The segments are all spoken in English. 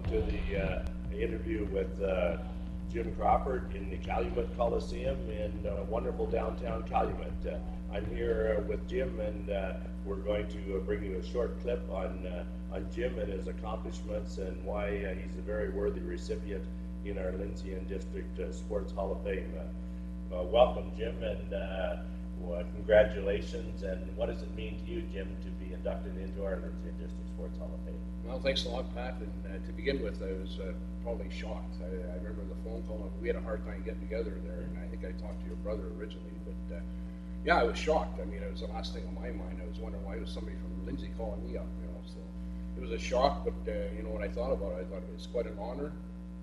to the interview with Jim Crawford in the Calumet Coliseum in wonderful downtown Calumet. I'm here with Jim, and we're going to bring you a short clip on Jim and his accomplishments and why he's a very worthy recipient in our Lindsay and District Sports Hall of Fame. Welcome, Jim, and congratulations. And what does it mean to you, Jim, to be inducted into our Lindsay and District Sports Hall of Fame? Well, thanks a lot, Pat. And to begin with, I was probably shocked. I remember the phone call. We had a hard time getting together there, and I think I talked to your brother originally. But yeah, I was shocked. I mean, it was the last thing on my mind. I was wondering why was somebody from Lindsay calling me up, So it was a shock, but what I thought about it, I thought it was quite an honor.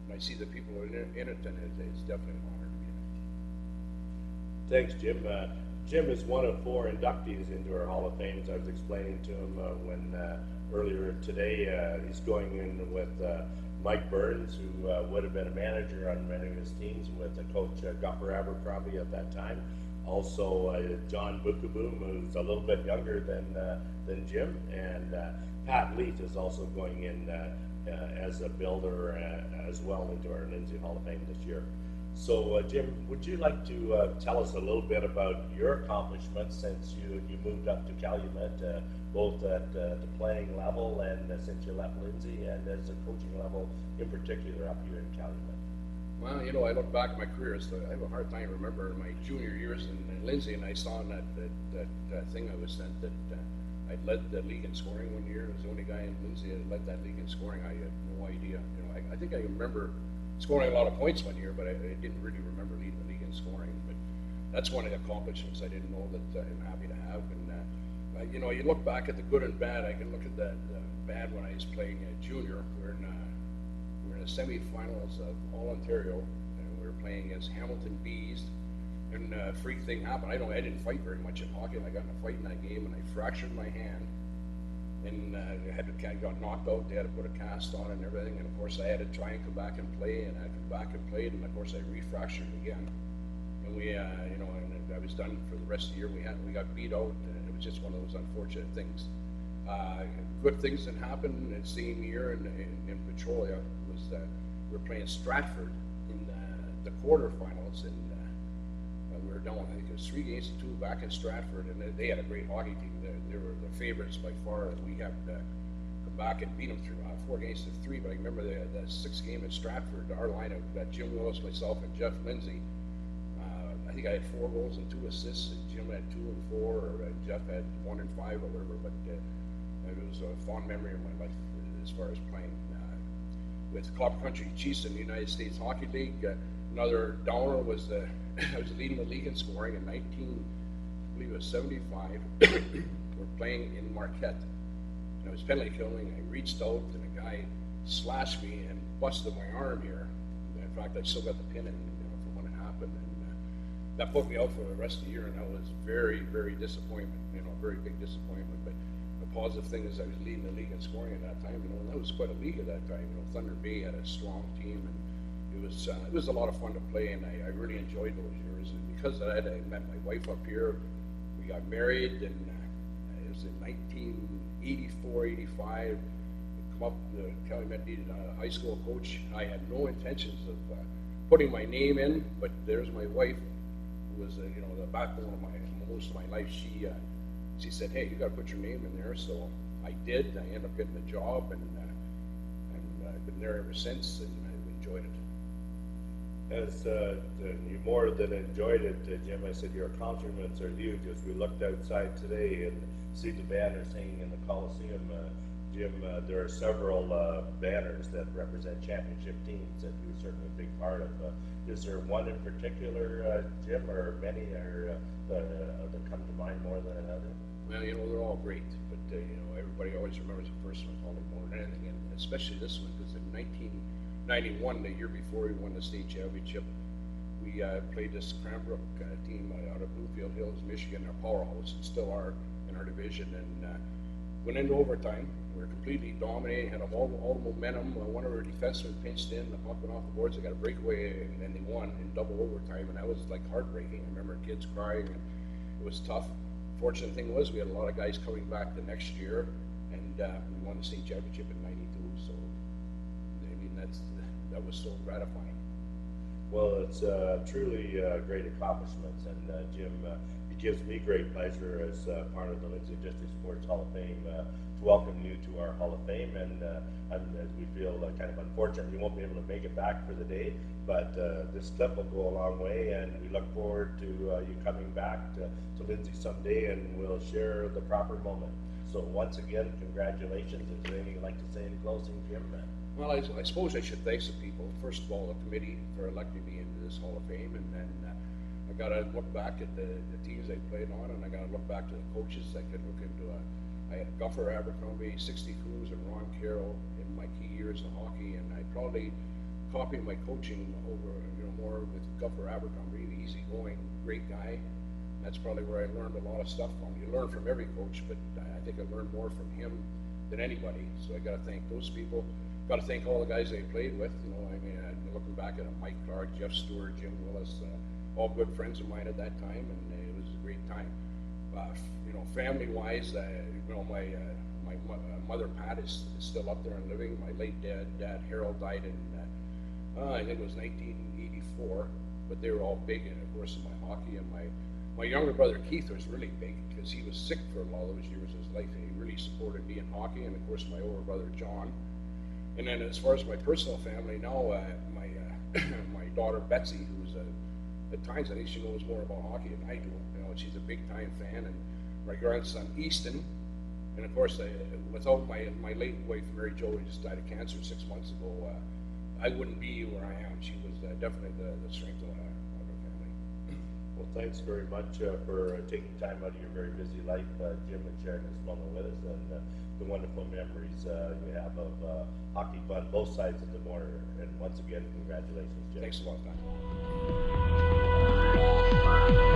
And I see the people in it, and it's definitely an honor to be in it. Thanks, Jim. Jim is one of 4 inductees into our Hall of Fame. As I was explaining to him when earlier today, he's going in with Mike Burns, who would have been a manager on many of his teams with Coach Gupper Abercrombie at that time. Also, John Bukaboom, who's a little bit younger than Jim, and Pat Leaf is also going in as a builder as well into our Lindsay Hall of Fame this year. So, Jim, would you like to tell us a little bit about your accomplishments since you moved up to Calumet, both at the playing level and since you left Lindsay, and as a coaching level in particular up here in Calumet? Well, I look back at my career, so I have a hard time remembering my junior years in Lindsay, and I saw in that thing I was sent that I'd led the league in scoring one year. I was the only guy in Lindsay that led that league in scoring. I had no idea. I think I remember scoring a lot of points one year, but I didn't really remember leading the league in scoring. But that's one of the accomplishments I didn't know that I'm happy to have. And you look back at the good and bad. I can look at the bad when I was playing junior. We're in the semifinals of All Ontario, and we were playing against Hamilton Bees. And a freak thing happened. I didn't fight very much in hockey. And I got in a fight in that game, and I fractured my hand. And I got knocked out. They had to put a cast on and everything. And of course, I had to try and come back and play. And I come back and played. And of course, I refractured again. And we, and I was done for the rest of the year. We got beat out. And it was just one of those unfortunate things. Good things that happened in the same year in Petrolia was that we were playing Stratford in the quarterfinals. And we were down, I think it was 3-2 back in Stratford, and they had a great hockey team. They were the favorites by far, and we happened to come back and beat them through 4-3. But I remember the 6th game in Stratford, our lineup, Jim Willis, myself, and Jeff Lindsay. I think I had 4 goals and 2 assists, and Jim had 2 and 4, or Jeff had 1 and 5 or whatever. But it was a fond memory of my life as far as playing with Crawford Country Chiefs in the United States Hockey League. Another downer was I was leading the league in scoring in 1975. We're playing in Marquette. And I was penalty killing. I reached out, and a guy slashed me and busted my arm here. In fact, I still got the pin in from when it happened. And that put me out for the rest of the year, and that was very, very disappointment. Very big disappointment. But the positive thing is I was leading the league in scoring at that time. And that was quite a league at that time. Thunder Bay had a strong team, and it was a lot of fun to play, and I really enjoyed those years. And because of that, I met my wife up here. We got married, and it was in 1984, 85. Come up, the Calumet needed a high school coach. I had no intentions of putting my name in, but there's my wife, who was the backbone of most of my life. She said, "Hey, you got to put your name in there." So I did. I ended up getting the job, and I've been there ever since, and I've enjoyed it. As you more than enjoyed it, Jim, I said your accomplishments are huge. As we looked outside today and see the banners hanging in the Coliseum, Jim, there are several banners that represent championship teams that you're certainly a big part of. Is there one in particular, Jim, or many that come to mind more than another? Well, they're all great, but everybody always remembers the first one probably more than anything, and especially this one, because in 1991, the year before we won the state championship, we played this Cranbrook team out of Bloomfield Hills, Michigan, our powerhouse, and still are in our division, and went into overtime. We were completely dominating, had all the momentum. One of our defensemen pinched in, the puck went off the boards, they got a breakaway, and they won in double overtime, and that was like heartbreaking. I remember kids crying, and it was tough. Fortunate thing was we had a lot of guys coming back the next year, and we won the state championship in '92. So that was so gratifying. Well, it's truly great accomplishments, and Jim, it gives me great pleasure as part of the Lindsay District Sports Hall of Fame to welcome you to our Hall of Fame, and as we feel kind of unfortunate we won't be able to make it back for the day, but this clip will go a long way, and we look forward to you coming back to Lindsay someday, and we'll share the proper moment. So once again, congratulations. Is there anything you'd like to say in closing, Jim? Well, I suppose I should thank some people. First of all, the committee for electing me into this Hall of Fame, and then I got to look back at the teams I played on, and I got to look back to the coaches. I could look into I had Guffer Abercrombie, 60 Cruz, and Ron Carroll in my key years in hockey, and I probably copied my coaching over, more with Guffer Abercrombie, the easygoing, great guy. That's probably where I learned a lot of stuff from. You learn from every coach, but I think I learned more from him than anybody. So I got to thank those people. Got to thank all the guys I played with. Looking back at it, Mike Clark, Jeff Stewart, Jim Willis, all good friends of mine at that time, and it was a great time. Family-wise, my mother Pat is still up there and living. My late dad Harold died in I think it was 1984, but they were all big in, of course, in my hockey. And my younger brother Keith was really big because he was sick for a lot of those years of his life, and he really supported me in hockey. And of course, my older brother John. And then as far as my personal family now, my daughter Betsy, who's at times I think she knows more about hockey than I do. She's a big time fan, and my grandson Easton. And of course, without my late wife Mary Jo, who just died of cancer 6 months ago, I wouldn't be where I am. She was definitely the strength of our family. Well, thanks very much for taking time out of your very busy life, Jim, and sharing this moment with us, and the wonderful memories you have of hockey fun, both sides of the border. And once again, congratulations, Jim. Thanks a lot, Don.